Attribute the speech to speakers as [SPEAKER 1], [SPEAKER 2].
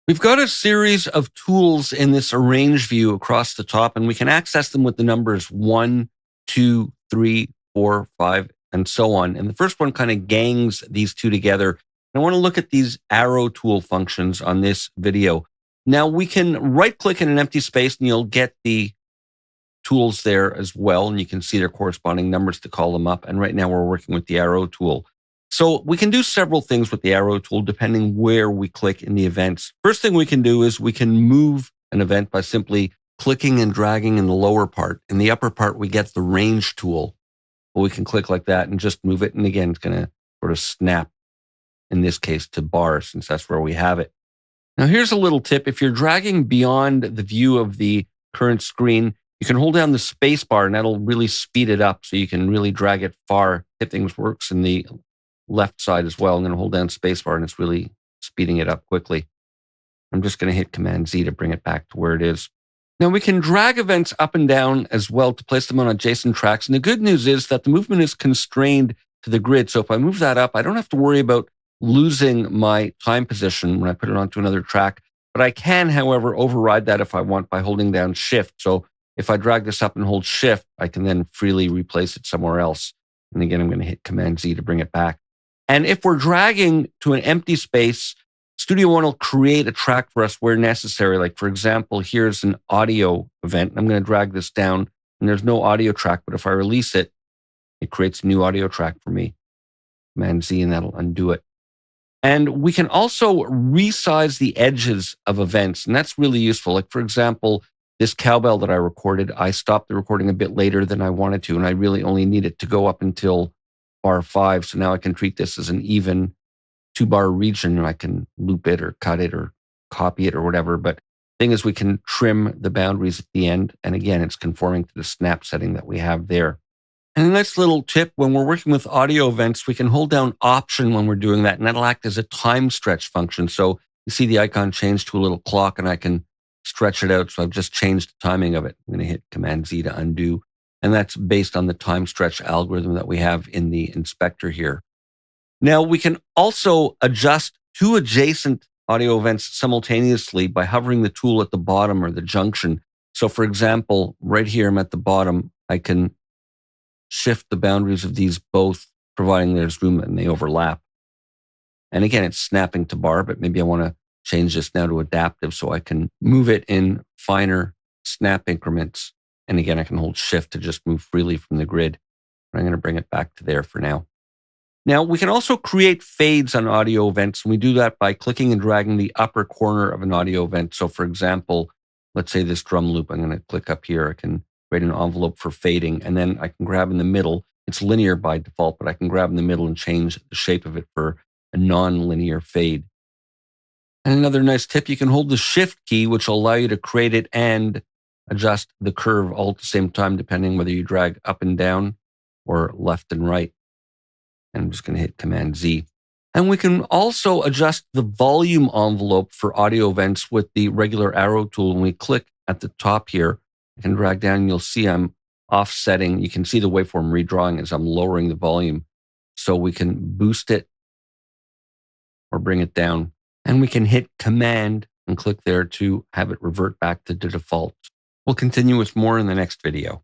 [SPEAKER 1] We've got a series of tools in this arrange view across the top, and we can access them with the numbers 1, 2, 3, 4, 5, and so on. And the first one kind of gangs these two together. I want to look at these arrow tool functions on this video. Now we can right click in an empty space and you'll get the tools there as well. And you can see their corresponding numbers to call them up. And right now we're working with the arrow tool. So we can do several things with the arrow tool depending where we click in the events. First thing we can do is we can move an event by simply clicking and dragging in the lower part. In the upper part, we get the range tool. We can click like that and just move it. And again, it's going to sort of snap, in this case, to bar, since that's where we have it. Now, here's a little tip. If you're dragging beyond the view of the current screen, you can hold down the space bar and that'll really speed it up so you can really drag it far. Hit things works in the left side as well. I'm going to hold down space bar and it's really speeding it up quickly. I'm just going to hit Command Z to bring it back to where it is. Now we can drag events up and down as well to place them on adjacent tracks. And the good news is that the movement is constrained to the grid. So if I move that up, I don't have to worry about losing my time position when I put it onto another track. But I can, however, override that if I want by holding down Shift. So if I drag this up and hold Shift, I can then freely replace it somewhere else. And again, I'm going to hit Command Z to bring it back. And if we're dragging to an empty space, Studio One will create a track for us where necessary. Like, for example, here's an audio event. I'm going to drag this down, and there's no audio track, but if I release it, it creates a new audio track for me. Command Z, and that'll undo it. And we can also resize the edges of events, and that's really useful. Like, for example, this cowbell that I recorded, I stopped the recording a bit later than I wanted to, and I really only need it to go up until bar 5. So now I can treat this as an even 2-bar region, and I can loop it or cut it or copy it or whatever. But the thing is, we can trim the boundaries at the end. And again, it's conforming to the snap setting that we have there. And a nice little tip, when we're working with audio events, we can hold down Option when we're doing that, and that'll act as a time stretch function. So you see the icon change to a little clock, and I can stretch it out. So I've just changed the timing of it. I'm going to hit Command Z to undo. And that's based on the time stretch algorithm that we have in the inspector here. Now, we can also adjust two adjacent audio events simultaneously by hovering the tool at the bottom or the junction. So for example, right here, I'm at the bottom. I can shift the boundaries of these both, providing there's room and they overlap. And again, it's snapping to bar, but maybe I want to change this now to adaptive so I can move it in finer snap increments. And again, I can hold Shift to just move freely from the grid. I'm going to bring it back to there for now. Now, we can also create fades on audio events, and we do that by clicking and dragging the upper corner of an audio event. So for example, let's say this drum loop, I'm going to click up here. I can create an envelope for fading, and then I can grab in the middle. It's linear by default, but I can grab in the middle and change the shape of it for a non-linear fade. And another nice tip, you can hold the Shift key, which will allow you to create it and adjust the curve all at the same time, depending whether you drag up and down or left and right. And I'm just going to hit Command Z. And we can also adjust the volume envelope for audio events with the regular arrow tool. When we click at the top here, I can drag down and you'll see I'm offsetting. You can see the waveform redrawing as I'm lowering the volume. So we can boost it or bring it down. And we can hit Command and click there to have it revert back to the default. We'll continue with more in the next video.